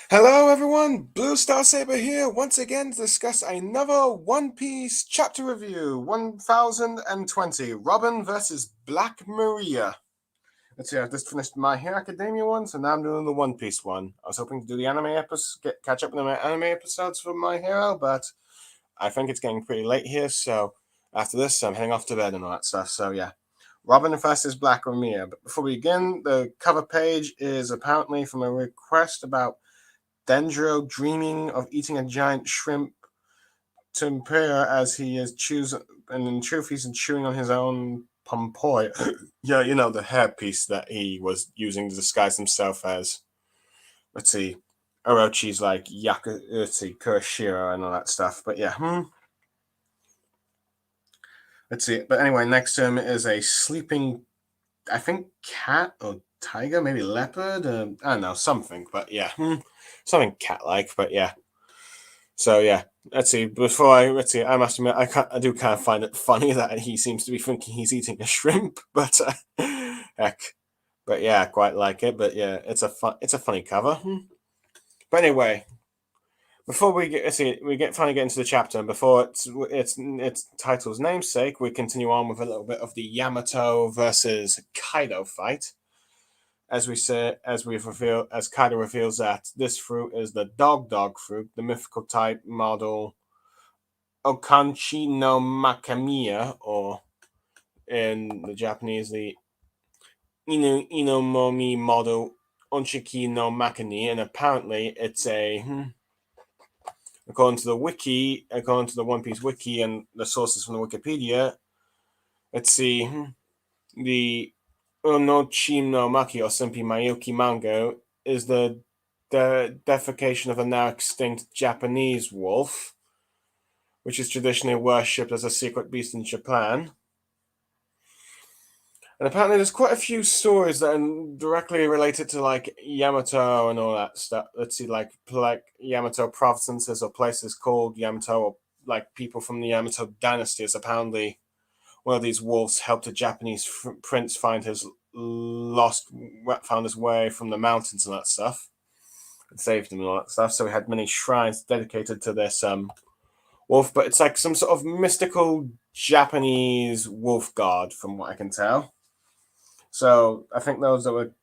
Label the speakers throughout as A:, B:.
A: Hello everyone, Blue Star Saber here once again to discuss another One Piece chapter review, 1020, Robin versus Black Maria. Let's see, I just finished My Hero Academia one, so now I'm doing the One Piece one. I was hoping to do the anime episodes, catch up with the anime episodes for My Hero, but I think it's getting pretty late here, so after this, I'm heading off to bed and all that stuff, so yeah. Robin versus Black Maria. But before we begin, the cover page is apparently from a request about Dendro dreaming of eating a giant shrimp tempura as he is choosing, and in truth, he's chewing on his own pompoi. Yeah, you know, the hairpiece that he was using to disguise himself as. Let's see, Orochi's like Yakuza, Kurashiro, and all that stuff. But yeah, let's see. But anyway, next to him is a sleeping, I think, cat or tiger, maybe leopard. I don't know, something. But yeah, something cat-like. But yeah. So yeah, let's see. Let's see, I must admit, I do kind of find it funny that he seems to be thinking he's eating a shrimp, but heck, but yeah, I quite like it. But yeah, it's a funny cover. But anyway, before we get let's see, we get finally get into the chapter, and before its title's namesake, we continue on with a little bit of the Yamato versus Kaido fight. As Kaido reveals that this fruit is the dog fruit, the mythical type model Okanchi no Makamiya, or in the Japanese, the Inomomi model Onchiki no Makani, and apparently it's according to the One Piece wiki and the sources from the Wikipedia, let's see, the Onochi no Maki or simply Mayuki Mango is the deification of a now extinct Japanese wolf, which is traditionally worshipped as a secret beast in Japan. And apparently, there's quite a few stories that are directly related to like Yamato and all that stuff. Let's see, like Yamato provinces or places called Yamato, or like people from the Yamato dynasty. Is apparently one of these wolves helped a Japanese prince found his way from the mountains and that stuff, and saved him and all that stuff. So we had many shrines dedicated to this wolf, but it's like some sort of mystical Japanese wolf god, from what I can tell. So I think those were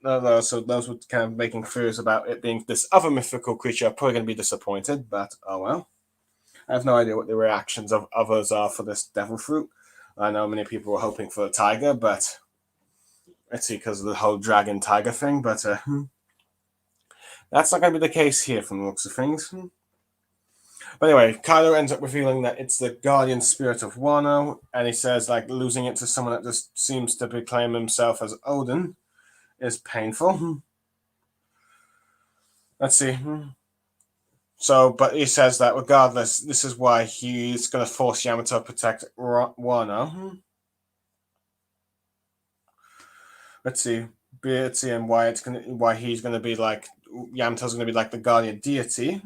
A: kind of making fears about it being this other mythical creature are probably going to be disappointed, but oh well. I have no idea what the reactions of others are for this devil fruit. I know many people were hoping for a tiger, but let's see, because of the whole dragon tiger thing, but that's not going to be the case here from the looks of things. But anyway, Kylo ends up revealing that it's the guardian spirit of Wano, and he says like losing it to someone that just seems to proclaim himself as Odin is painful. Let's see. So, but he says that regardless, this is why he's going to force Yamato to protect Wano. Let's see. Let's and why he's going to be like Yamato's going to be like the guardian deity.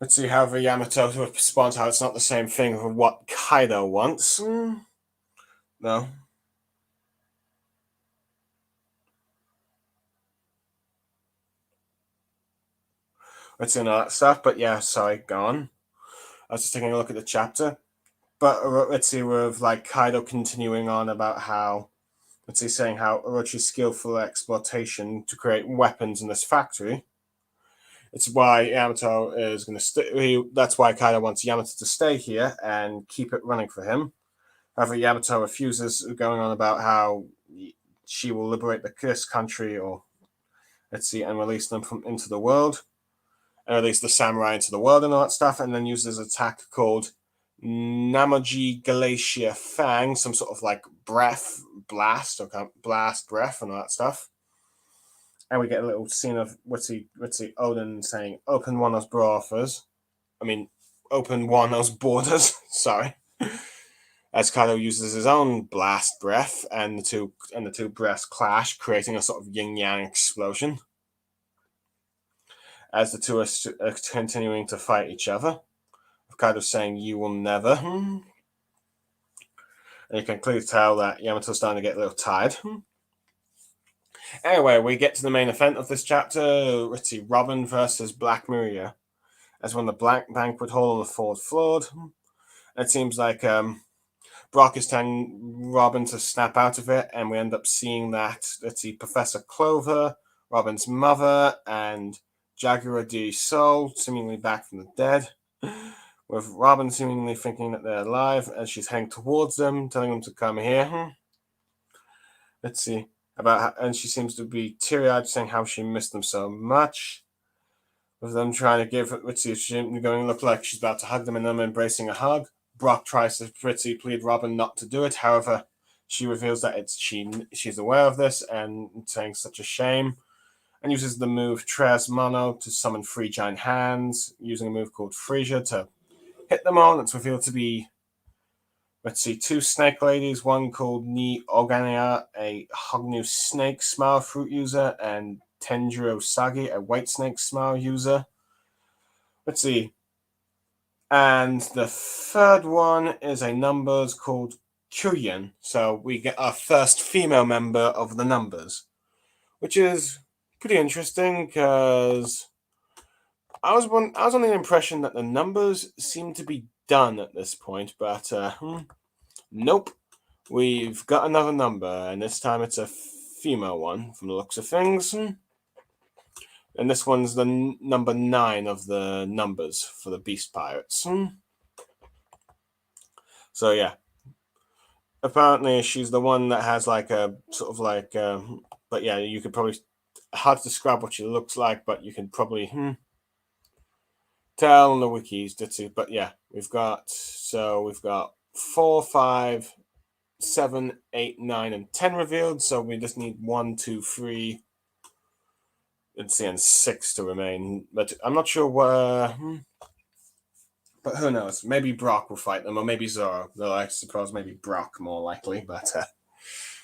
A: Let's see. However, Yamato responds how it's not the same thing with what Kaido wants. No. Let's see all that stuff. But yeah, sorry, gone. I was just taking a look at the chapter. But let's see, with like Kaido continuing on about how, let's see, saying how Orochi's skillful exploitation to create weapons in this factory. It's why Yamato is going to stay. That's why Kaido wants Yamato to stay here and keep it running for him. However, Yamato refuses, going on about how she will liberate this country, or let's see, and release them from into the world, and release the samurai into the world and all that stuff, and then uses an attack called Namoji Glacier Fang, some sort of like blast, or kind of blast breath and all that stuff. And we get a little scene of Odin saying, "Open Wano's borders." I mean, open Wano's borders. Sorry. As Kaido uses his own blast breath, and the two breaths clash, creating a sort of yin yang explosion. As the two are continuing to fight each other, Kaido saying, "You will never." And you can clearly tell that Yamato's starting to get a little tired. Anyway, we get to the main event of this chapter. Let's see, Robin versus Black Maria. As when the Black Banquet Hall on the fourth floor. It seems like Brock is telling Robin to snap out of it, and we end up seeing that, let's see, Professor Clover, Robin's mother, and Jaguar D. Soul seemingly back from the dead, with Robin seemingly thinking that they're alive as she's heading towards them, telling them to come here. Let's see, and she seems to be teary-eyed, saying how she missed them so much. With them trying to give, let's see, she's going to look like she's about to hug them and them embracing a hug. Brock tries to plead Robin not to do it. However, she reveals that she's aware of this and saying such a shame, and uses the move Tres Mono to summon three giant hands, using a move called Freesia to hit them all. It's revealed to be, let's see, two snake ladies, one called Ni Ogania, a Hognu snake smile fruit user, and Tenjiro Sagi, a white snake smile user. Let's see. And the third one is a numbers called Kyuyan. So we get our first female member of the numbers, which is pretty interesting because I was on the impression that the numbers seem to be done at this point, but nope. We've got another number, and this time it's a female one from the looks of things. And this one's the number 9 of the numbers for the Beast Pirates. So yeah, apparently she's the one that has like a sort of like, but yeah, you could probably, hard to describe what she looks like, but you can probably tell on the wikis. That's it. But yeah, we've got 4, 5, 7, 8, 9, and 10 revealed. So we just need 1, 2, 3. Let's see, and 6 to remain. But I'm not sure where. But who knows? Maybe Brock will fight them, or maybe Zoro. Though I suppose maybe Brock more likely. But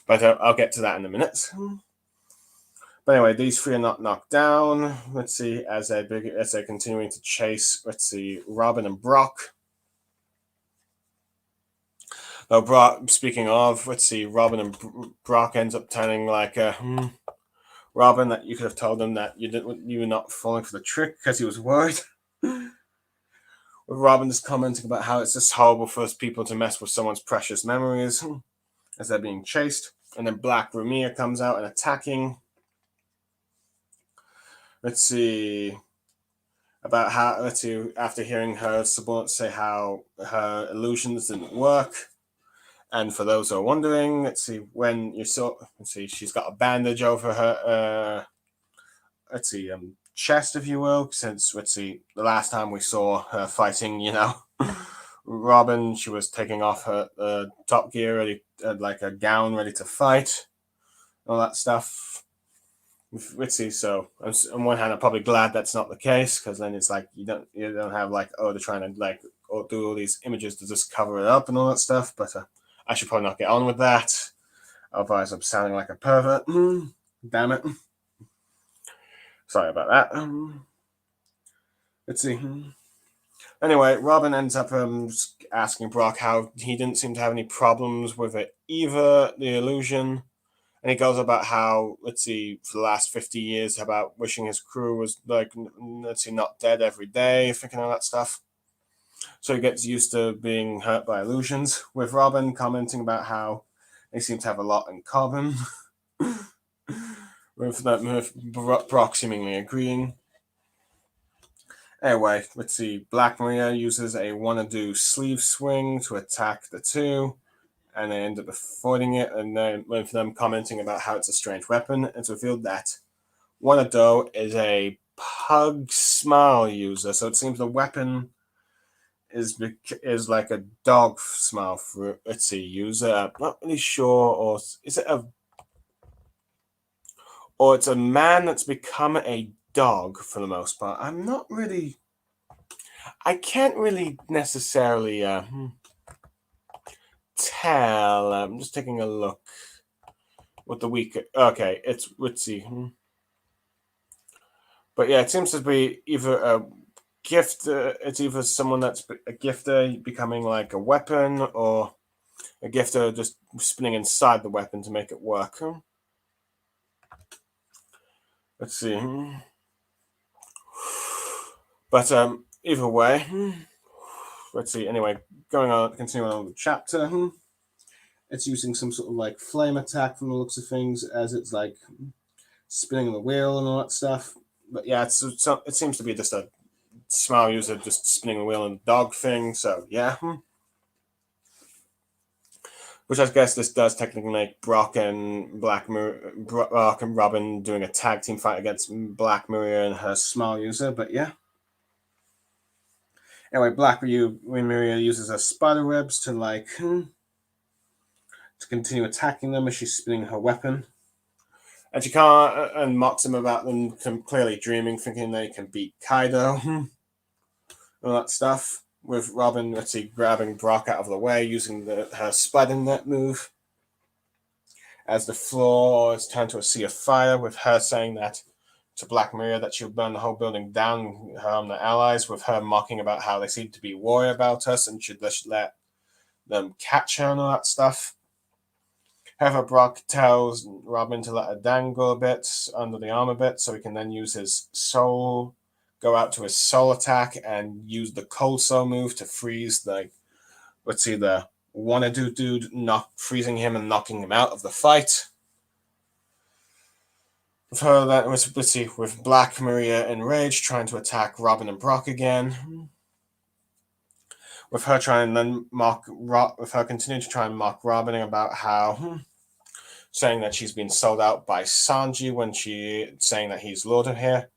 A: I'll get to that in a minute. But anyway, these three are not knocked down. Let's see, as they're continuing to chase. Let's see, Robin and Brock. Though Brock, speaking of, let's see, Robin and Brock ends up telling like Robin that you could have told him that you were not falling for the trick because he was worried. With Robin just commenting about how it's just horrible for us people to mess with someone's precious memories as they're being chased. And then Black Rumia comes out and attacking. Let's see, after hearing her subordinates say how her illusions didn't work. And for those who are wondering, let's see, she's got a bandage over her, chest, if you will, since, the last time we saw her fighting, Robin, she was taking off her top gear, ready, like a gown, ready to fight, all that stuff. So on one hand, I'm probably glad that's not the case, because then it's like you don't have like, they're trying to do all these images to just cover it up and all that stuff, but I should probably not get on with that. Otherwise, I'm sounding like a pervert. Damn it. Sorry about that. Let's see. Anyway, Robin ends up asking Brock how he didn't seem to have any problems with it either, the illusion. And he goes about how, for the last 50 years, about wishing his crew was, not dead every day, thinking all that stuff. So he gets used to being hurt by illusions, with Robin commenting about how they seem to have a lot in common, with Brock seemingly agreeing. Anyway, Black Maria uses a wanna-do sleeve swing to attack the two, and they end up avoiding it, and then with them commenting about how it's a strange weapon, it's revealed that wanna-do is a pug smile user, so it seems the weapon is like a dog smile for user. I'm not really sure, or is it or it's a man that's become a dog for the most part. I can't really necessarily tell. I'm just taking a look. What the week? Okay, it's Ritzy. But yeah, it seems to be either a gift. It's either someone that's a gifter becoming like a weapon, or a gifter just spinning inside the weapon to make it work. Let's see. But either way, let's see. Anyway, continuing on with the chapter. It's using some sort of like flame attack from the looks of things, as it's like spinning the wheel and all that stuff. But yeah, it seems to be just a small user just spinning the wheel and dog thing. So yeah. Which I guess this does technically make Brock and Robin doing a tag team fight against Black Maria and her small user. But yeah. Anyway, Maria uses her spider webs to to continue attacking them as she's spinning her weapon. And she can't, and mocks them about them clearly dreaming, thinking they can beat Kaido. All that stuff. With Robin, grabbing Brock out of the way using her spider net move. As the floor is turned to a sea of fire, with her saying that to Black Maria that she'll burn the whole building down, her and the allies, with her mocking about how they seem to be worried about us and should just let them catch her and all that stuff. However, Brock tells Robin to let her dangle a bit under the arm a bit so he can then use his soul, go out to his soul attack and use the cold soul move to freeze the Wanadu dude, freezing him and knocking him out of the fight. With Black Maria enraged, trying to attack Robin and Brock again. With her continuing to try and mock Robin about how saying that she's been sold out by Sanji when saying that he's Lord of here.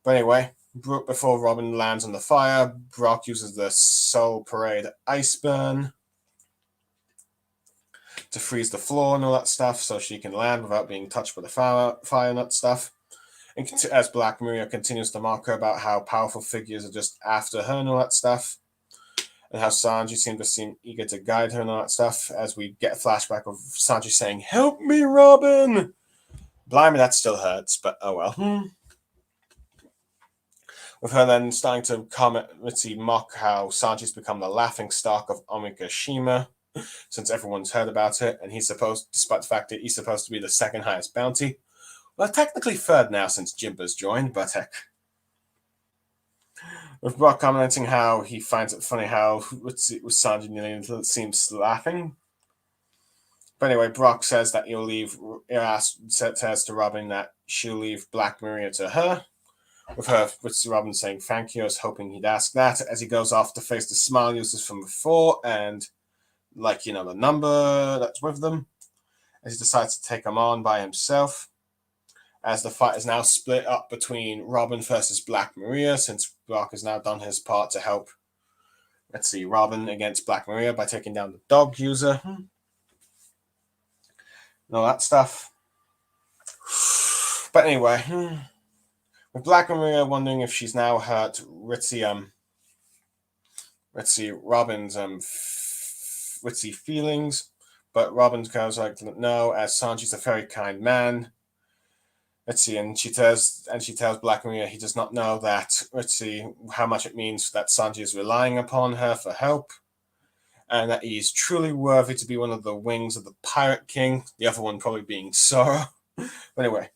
A: But anyway, before Robin lands on the fire, Brock uses the Soul Parade Ice Burn to freeze the floor and all that stuff so she can land without being touched by the fire and that stuff. And as Black Maria continues to mock her about how powerful figures are just after her and all that stuff, and how Sanji seems eager to guide her and all that stuff, as we get a flashback of Sanji saying, "Help me, Robin!" Blimey, that still hurts, but oh well. With her then starting to mock how Sanji's become the laughing stock of Omikashima, since everyone's heard about it, and despite the fact that he's supposed to be the second highest bounty. Well, technically third now since Jimba's joined, but heck. With Brock commenting how he finds it funny how Sanji seems laughing. But anyway, Brock says that says to Robin that she'll leave Black Maria to her. With Robin saying thank you, I was hoping he'd ask that, as he goes off to face the smile users from before and the number that's with them, as he decides to take them on by himself. As the fight is now split up between Robin versus Black Maria, since Brock has now done his part to help, Robin against Black Maria by taking down the dog user. And all that stuff. But anyway, with Black Maria wondering if she's now hurt Robin's feelings, but Robin goes no, as Sanji's a very kind man. And she tells Black Maria he does not know that, how much it means that Sanji is relying upon her for help, and that he is truly worthy to be one of the wings of the Pirate King, the other one probably being Zoro. But anyway,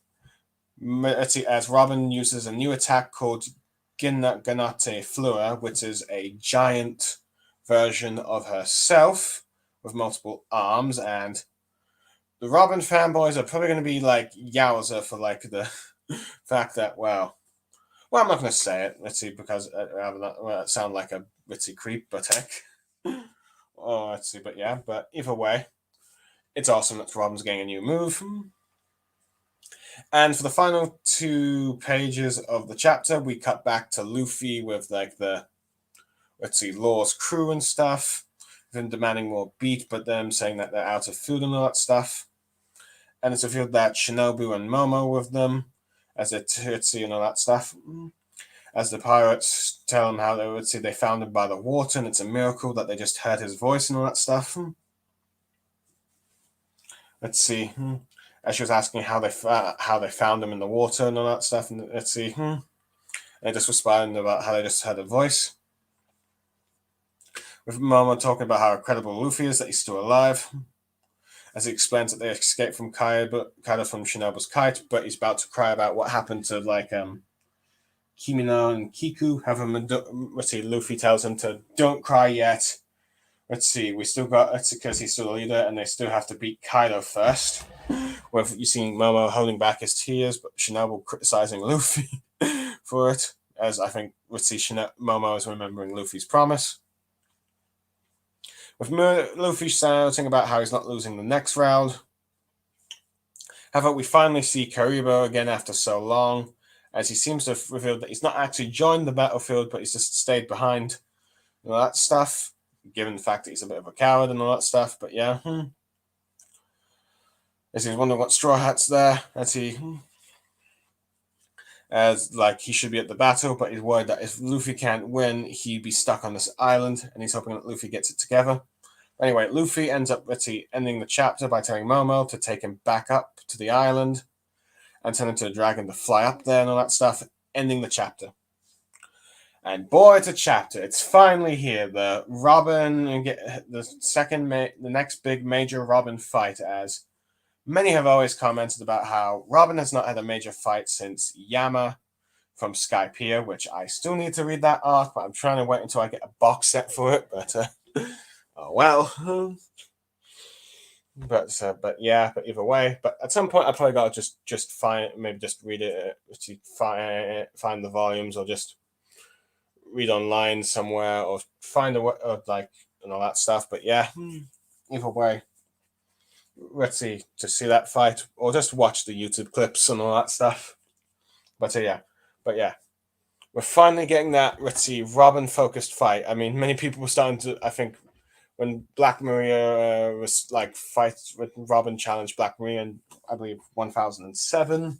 A: as Robin uses a new attack called Ganate Fleur, which is a giant version of herself with multiple arms, and the Robin fanboys are probably going to be yowza for the fact that, well, I'm not going to say it, because it sound like a creep, but heck. Oh, but yeah, but either way, it's awesome that Robin's getting a new move. And for the final 2 pages of the chapter, we cut back to Luffy with Law's crew and stuff, them demanding more beat, but them saying that they're out of food and all that stuff. And it's revealed that Shinobu and Momo with them, as they're Tootsie and all that stuff. As the pirates tell them how they found him by the water, and it's a miracle that they just heard his voice and all that stuff. As she was asking how they found him in the water and all that stuff, and and they just responded about how they just heard a voice. With Momo talking about how incredible Luffy is, that he's still alive. as he explains that they escaped from Kaido from Shinobu's kite, but he's about to cry about what happened to Kimino and Kiku. Let's see, Luffy tells him to don't cry yet. Let's see, we still got it's because he's still the leader, and they still have to beat Kaido first. With you seeing Momo holding back his tears, but Shinobu criticizing Luffy for it, as I think let's see, Momo is remembering Luffy's promise. With Luffy shouting about how he's not losing the next round. However, we finally see Karibo again after so long, as he seems to have revealed that he's not actually joined the battlefield, but he's just stayed behind and all that stuff, given the fact that he's a bit of a coward and all that stuff. But yeah, as he's wondering what Straw Hat's there, as like he should be at the battle, but he's worried that if Luffy can't win, he'd be stuck on this island, and he's hoping that Luffy gets it together. Anyway, Luffy ends up ending the chapter by telling Momo to take him back up to the island and tell him to the dragon to fly up there and all that stuff, ending the chapter. And boy, it's a chapter. It's finally here. The next big major Robin fight, as many have always commented about how Robin has not had a major fight since Yama from Skypiea, which I still need to read that arc, but I'm trying to wait until I get a box set for it. But oh well. But either way. But at some point, I probably got to just read it to find the volumes, or just read online somewhere, or find and all that stuff. But yeah, either way, let's see to see that fight, or just watch the YouTube clips and all that stuff. But yeah, we're finally getting that Robin focused fight. I mean, many people were starting to, I think, when Black Maria was fights with Robin challenged Black Maria in, I believe, 1007.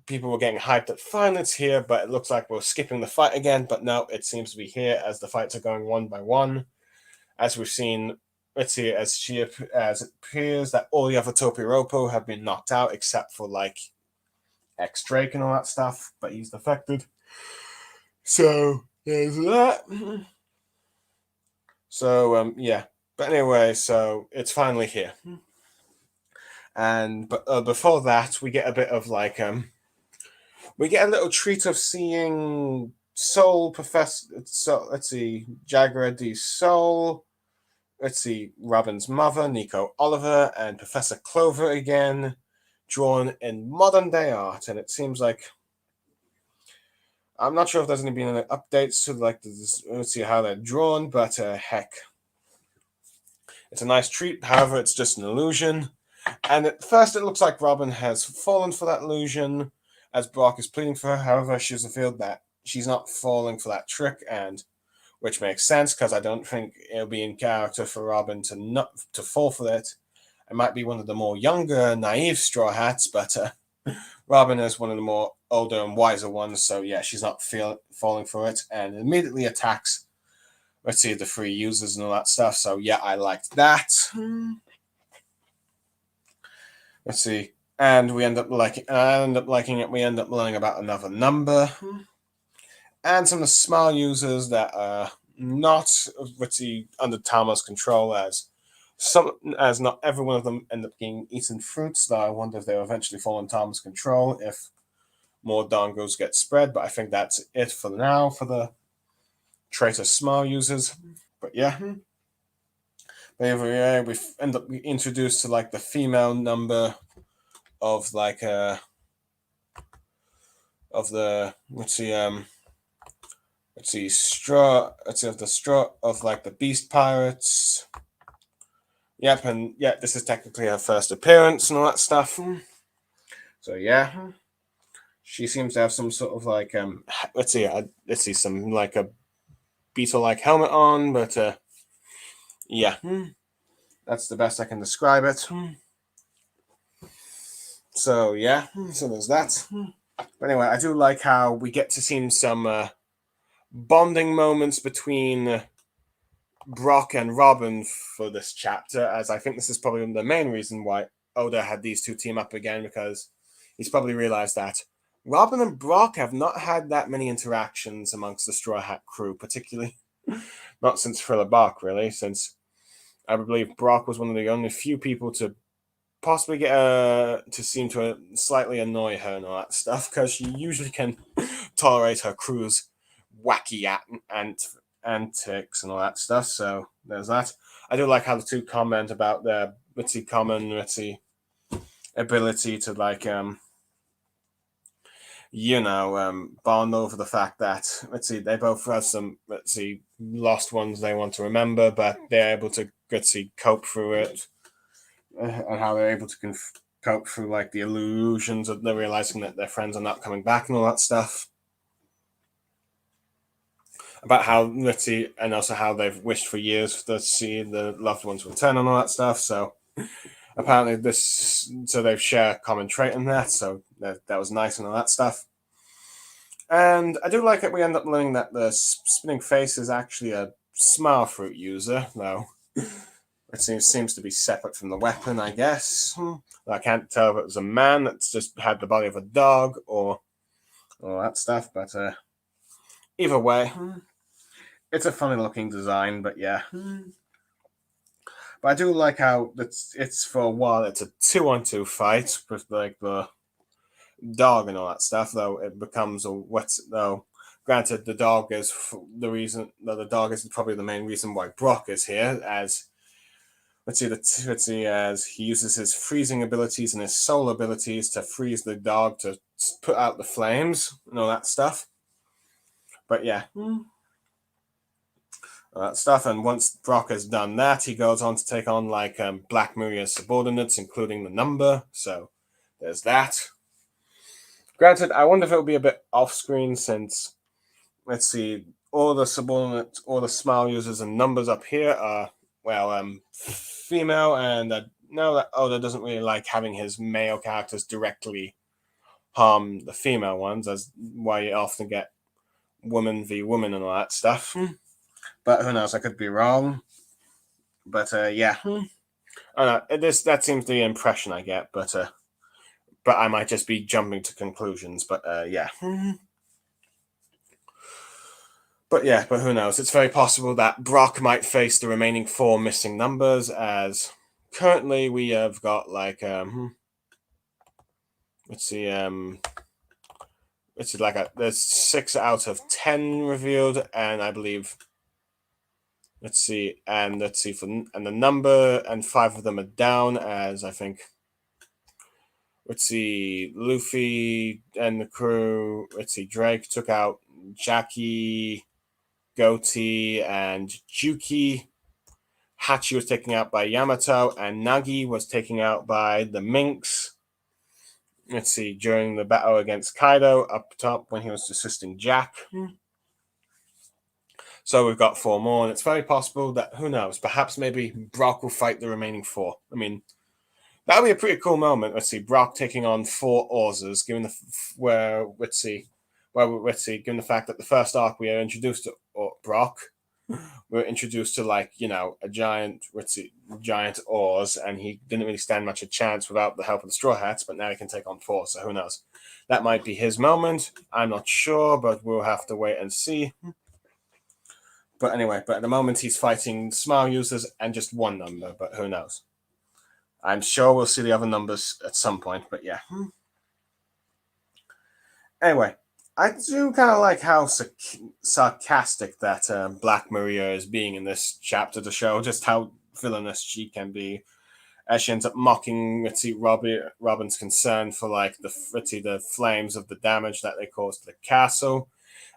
A: People were getting hyped that finally it's here, but it looks like we're skipping the fight again. But no, it seems to be here as the fights are going one by one. As we've seen, as it appears that all the other Topiropo have been knocked out except for X Drake and all that stuff, but he's defected. So there's that. So yeah, but anyway, so it's finally here, and before that, we get a bit of we get a little treat of seeing Soul Professor. So let's see, Jaguar D Soul. Let's see, Robin's mother, Nico Oliver, and Professor Clover again, drawn in modern day art, and it seems like. I'm not sure if there's been any updates to let's see how they're drawn, but heck, it's a nice treat. However, it's just an illusion, and at first it looks like Robin has fallen for that illusion, as Brock is pleading for her. However, she's revealed that she's not falling for that trick, and which makes sense because I don't think it'll be in character for Robin to fall for it. It might be one of the more younger, naive Straw Hats, but Robin is one of the more older and wiser ones, so yeah, she's not falling for it, and immediately attacks, the three users and all that stuff. So yeah, I liked that. Let's see, and I end up liking it. We end up learning about another number, and some of the small users that are not under Tama's control, as not every one of them end up being eaten fruits. Though I wonder if they'll eventually fall in Tama's control if more dongos get spread. But I think that's it for now for the traitor small users. But yeah. But anyway, we end up introduced to the female number of of the straw of the beast pirates. Yep, and yeah, this is technically her first appearance and all that stuff. So yeah, she seems to have some sort of some a beetle-like helmet on, but yeah, that's the best I can describe it. So yeah, so there's that. But anyway, I do like how we get to see some bonding moments between Brock and Robin for this chapter, as I think this is probably the main reason why Oda had these two team up again, because he's probably realized that Robin and Brock have not had that many interactions amongst the Straw Hat crew, particularly not since Thriller Bark, really, since I believe Brock was one of the only few people to possibly get to seem to slightly annoy her and all that stuff, because she usually can tolerate her crew's wacky antics and all that stuff. So there's that. I do like how the two comment about their common ability to like bond over the fact that they both have some lost ones they want to remember, but they're able to cope through it, and how they're able to cope through like the illusions of they're realizing that their friends are not coming back and all that stuff. About how and also how they've wished for years to see the loved ones return and all that stuff. So apparently they've shared a common trait in that. So that was nice and all that stuff. And I do like that we end up learning that the spinning face is actually a smile fruit user, though. It seems to be separate from the weapon, I guess. I can't tell if it was a man that's just had the body of a dog or all that stuff, but either way, it's a funny looking design, but yeah. But I do like how it's for a while it's a 2-on-2 fight with like the dog and all that stuff, though it becomes a what's though. Granted, the dog is the reason. The dog is probably the main reason why Brock is here. As as he uses his freezing abilities and his soul abilities to freeze the dog to put out the flames and all that stuff. But yeah, all that stuff. And once Brock has done that, he goes on to take on like Black Maria's subordinates, including the Number. So there's that. Granted, I wonder if it'll be a bit off screen since, all the subordinates, all the smile users and numbers up here are, female, and no, that Oda doesn't really like having his male characters directly harm the female ones, as why you often get woman v woman and all that stuff. But who knows? I could be wrong. But yeah, I don't know. That seems the impression I get, but I might just be jumping to conclusions. But yeah. But yeah, but who knows? It's very possible that Brock might face the remaining 4 missing numbers, as currently we have got like let's see there's 6 out of 10 revealed, and I believe and the number and 5 of them are down, as I think Luffy and the crew, Drake took out Jackie, Goatee, and Juki. Hachi was taken out by Yamato, and Nagi was taken out by the Minx. During the battle against Kaido up top when he was assisting Jack. So we've got 4 more, and it's very possible that, who knows, perhaps maybe Brock will fight the remaining 4. I mean, that would be a pretty cool moment. Brock taking on 4 Orzas, given given the fact that the first arc we are introduced to Brock, we were introduced to a giant Oars, and he didn't really stand much a chance without the help of the Straw Hats, but now he can take on 4, so who knows? That might be his moment. I'm not sure, but we'll have to wait and see. But anyway, at the moment he's fighting smile users and just 1 number, but who knows? I'm sure we'll see the other numbers at some point, but yeah. Anyway, I do kind of like how sarcastic that Black Maria is being in this chapter, to show just how villainous she can be. As she ends up mocking Robin's concern for the flames of the damage that they caused to the castle,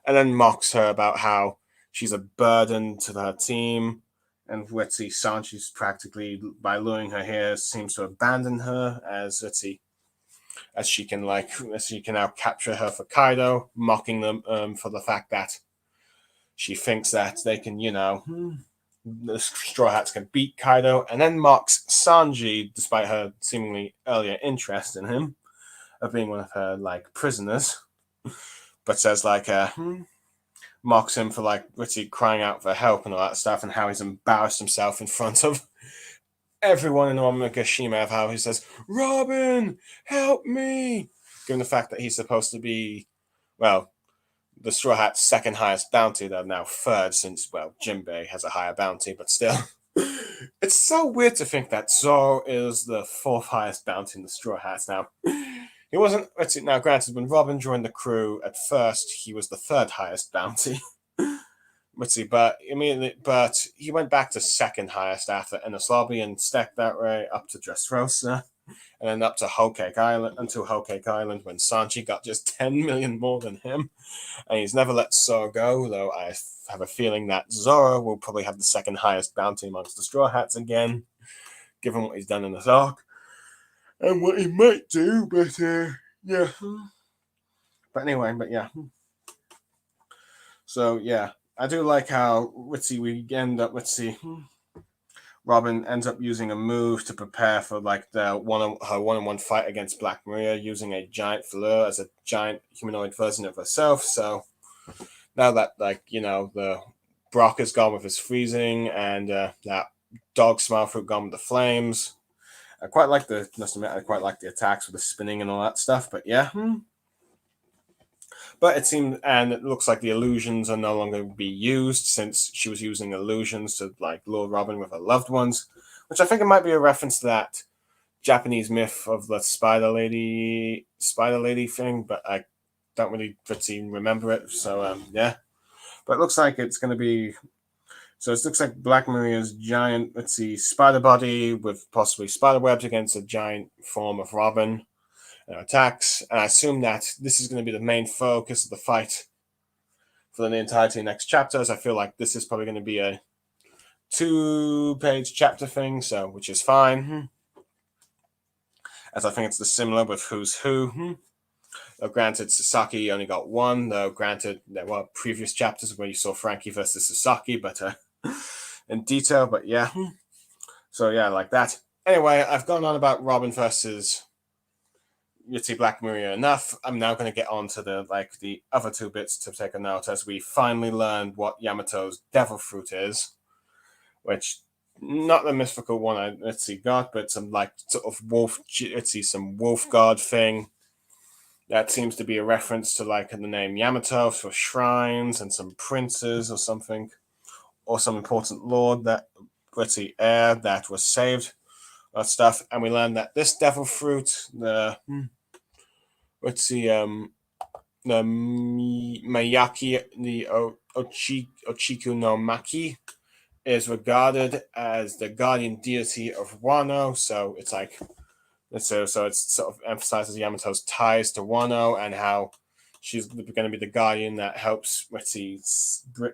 A: and then mocks her about how she's a burden to her team, and Sanji's practically, by luring her here, seems to abandon her, as she can now capture her for Kaido, mocking them for the fact that she thinks that they can, the Straw Hats can beat Kaido, and then mocks Sanji, despite her seemingly earlier interest in him, of being one of her prisoners, but says mocks him for crying out for help and all that stuff, and how he's embarrassed himself in front of everyone in Omagashima, of how he says, "Robin, help me!" Given the fact that he's supposed to be, the Straw Hat's second highest bounty, though now third, since Jinbei has a higher bounty, but still. It's so weird to think that Zoro is the fourth highest bounty in the Straw Hats now. He wasn't. Let's see. Now, granted, when Robin joined the crew at first, he was the third highest bounty. Let's see, but immediately, but he went back to second highest after Ennis Lobby and stacked that way up to Dressrosa, and then up to Whole Cake Island until Whole Cake Island when Sanji got just 10 million more than him, and he's never let Zoro go. Though I have a feeling that Zoro will probably have the second highest bounty amongst the Straw Hats again, given what he's done in this arc and what he might do. But yeah. But anyway, but yeah. So yeah, I do like how we end up Robin ends up using a move to prepare for like her one-on-one fight against Black Maria, using a giant fleur as a giant humanoid version of herself. So now that the Brock is gone with his freezing and that dog smile fruit gone with the flames, I quite like the attacks with the spinning and all that stuff. But yeah. But it looks like the illusions are no longer be used since she was using illusions to like lure Robin with her loved ones, which I think it might be a reference to that Japanese myth of the spider lady thing, but I don't really remember it. So yeah, but it looks like it's going to be. So it looks like Black Maria's giant, spider body with possibly spider webs against a giant form of Robin. Attacks, and I assume that this is going to be the main focus of the fight for the entirety of the next chapters. I feel like this is probably going to be a 2-page chapter thing, so which is fine. As I think it's the similar with Who's Who. Though granted, Sasaki only got one, though granted there were previous chapters where you saw Frankie versus Sasaki, but in detail, but yeah. So yeah, like that. Anyway, I've gone on about Robin versus Black Maria enough. I'm now going to get on to the other two bits to take a note as we finally learned what Yamato's devil fruit is, which not the mythical one I got, but some sort of some wolf god thing that seems to be a reference to the name Yamato for shrines and some princes or something, or some important lord that heir that was saved. That stuff, and we learned that this devil fruit, the Mayaki, the Ochiku no Maki, is regarded as the guardian deity of Wano. So it's it sort of emphasizes Yamato's ties to Wano and how she's going to be the guardian that helps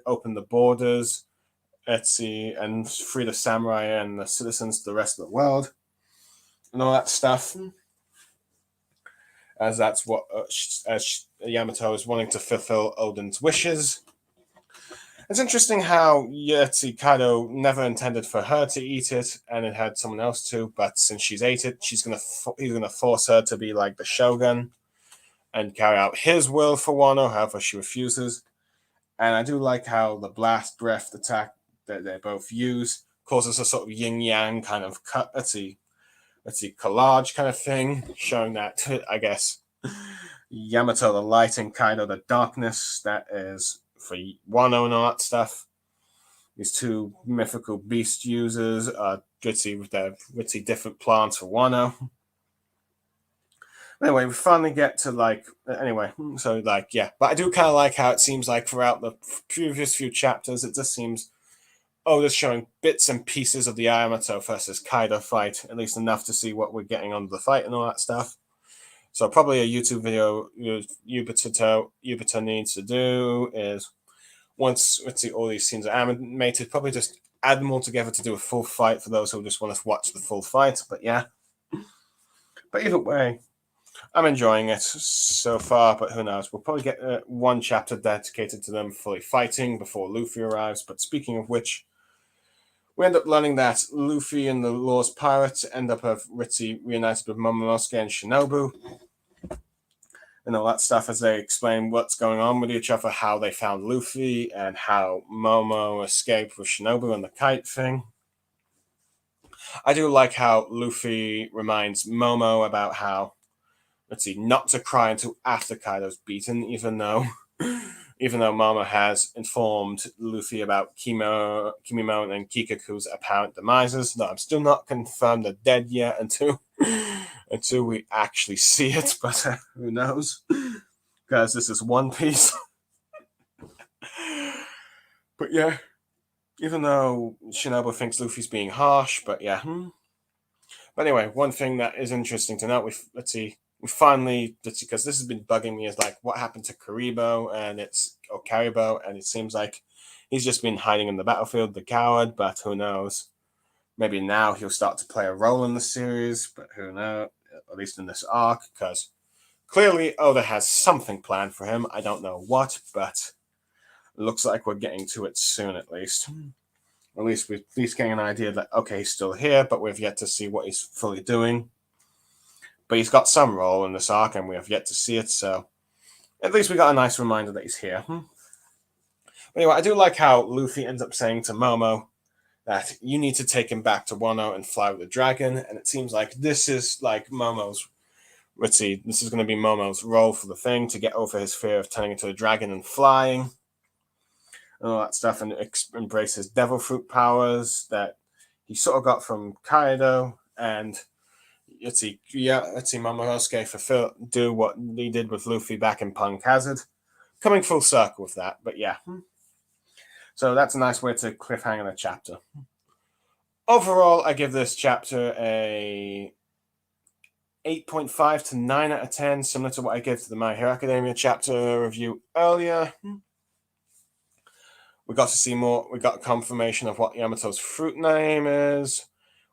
A: open the borders, and free the samurai and the citizens to the rest of the world, and all that stuff. As that's what Yamato is wanting to fulfill Odin's wishes. It's interesting how Kaido never intended for her to eat it, and it had someone else to. But since she's ate it, he's gonna force her to be like the Shogun and carry out his will for Wano. However, she refuses. And I do like how the blast breath attack that they both use causes a sort of yin yang kind of collage kind of thing, showing that, I guess, Yamato the light and Kaido the darkness that is for Wano and all that stuff. These two mythical beast users are with their different plants for Wano. Anyway, we finally get to but I do kind of like how it seems like throughout the previous few chapters, it just seems just showing bits and pieces of the Yamato versus Kaido fight, at least enough to see what we're getting on the fight and all that stuff. So probably a YouTube video Yubito needs to do is, once all these scenes are animated, probably just add them all together to do a full fight for those who just want to watch the full fight. But yeah. But either way, I'm enjoying it so far, but who knows? We'll probably get one chapter dedicated to them fully fighting before Luffy arrives. But speaking of which, we end up learning that Luffy and the Law's pirates end up reunited with Momonosuke and Shinobu and all that stuff as they explain what's going on with each other, how they found Luffy, and how Momo escaped with Shinobu and the kite thing. I do like how Luffy reminds Momo about how, not to cry until after Kaido's beaten, even though even though Momo has informed Luffy about Kimimon and Kikaku's apparent demises. No, I'm still not confirmed they're dead yet until we actually see it, but who knows? Because this is One Piece. But yeah, even though Shinobu thinks Luffy's being harsh, but yeah. But anyway, one thing that is interesting to note, we finally, because this has been bugging me, is like what happened to Karibo and Karibo, and it seems like he's just been hiding in the battlefield, the coward, but who knows? Maybe now he'll start to play a role in the series, but who knows? At least in this arc, because clearly Oda has something planned for him. I don't know what, but it looks like we're getting to it soon at least. At least we're at least getting an idea that, okay, he's still here, but we've yet to see what he's fully doing. But he's got some role in this arc, and we have yet to see it, so at least we got a nice reminder that he's here. Anyway, I do like how Luffy ends up saying to Momo that you need to take him back to Wano and fly with the dragon, and it seems like this is like Momo's, this is going to be Momo's role for the thing, to get over his fear of turning into a dragon and flying, and all that stuff, and embrace his devil fruit powers that he sort of got from Kaido, and Momonosuke do what he did with Luffy back in Punk Hazard, coming full circle with that. But yeah, so that's a nice way to cliffhanger the chapter. Overall, I give this chapter a 8.5 to 9 out of 10, similar to what I gave to the My Hero Academia chapter review earlier. We got to see more. We got confirmation of what Yamato's fruit name is.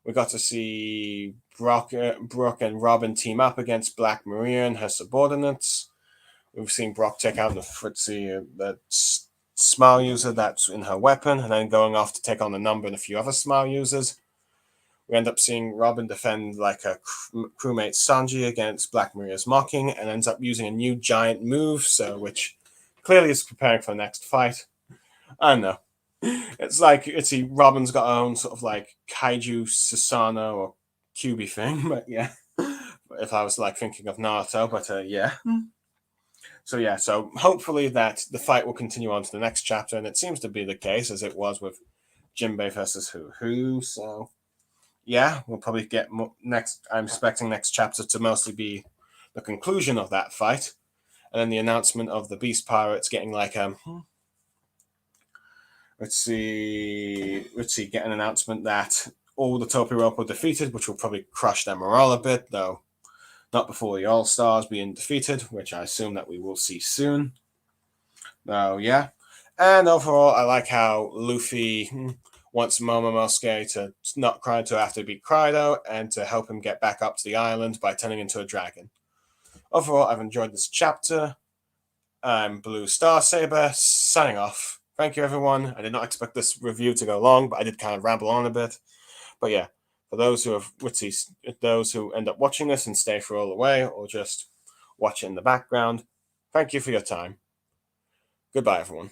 A: We got to see Brooke and Robin team up against Black Maria and her subordinates. We've seen Brock take out the Smile user that's in her weapon, and then going off to take on the Number and a few other Smile users. We end up seeing Robin defend like her crewmate Sanji against Black Maria's mocking, and ends up using a new giant move, which clearly is preparing for the next fight. I don't know. It's like Robin's got her own sort of like kaiju Susanoo or Kyuubi thing, but yeah. If I was like thinking of Naruto, but yeah. So hopefully that the fight will continue on to the next chapter, and it seems to be the case as it was with Jinbei versus Who. So yeah, we'll probably get next. I'm expecting next chapter to mostly be the conclusion of that fight, and then the announcement of the Beast Pirates getting like get an announcement that all the Topiropo were defeated, which will probably crush their morale a bit, though not before the All-Stars being defeated, which I assume that we will see soon. So, yeah. And overall, I like how Luffy wants Momonosuke to not cry to after beat Kaido, and to help him get back up to the island by turning into a dragon. Overall, I've enjoyed this chapter. I'm Blue Star Saber, signing off. Thank you, everyone. I did not expect this review to go long, but I did kind of ramble on a bit. But yeah, for those who end up watching this and stay for all the way, or just watch it in the background, thank you for your time. Goodbye, everyone.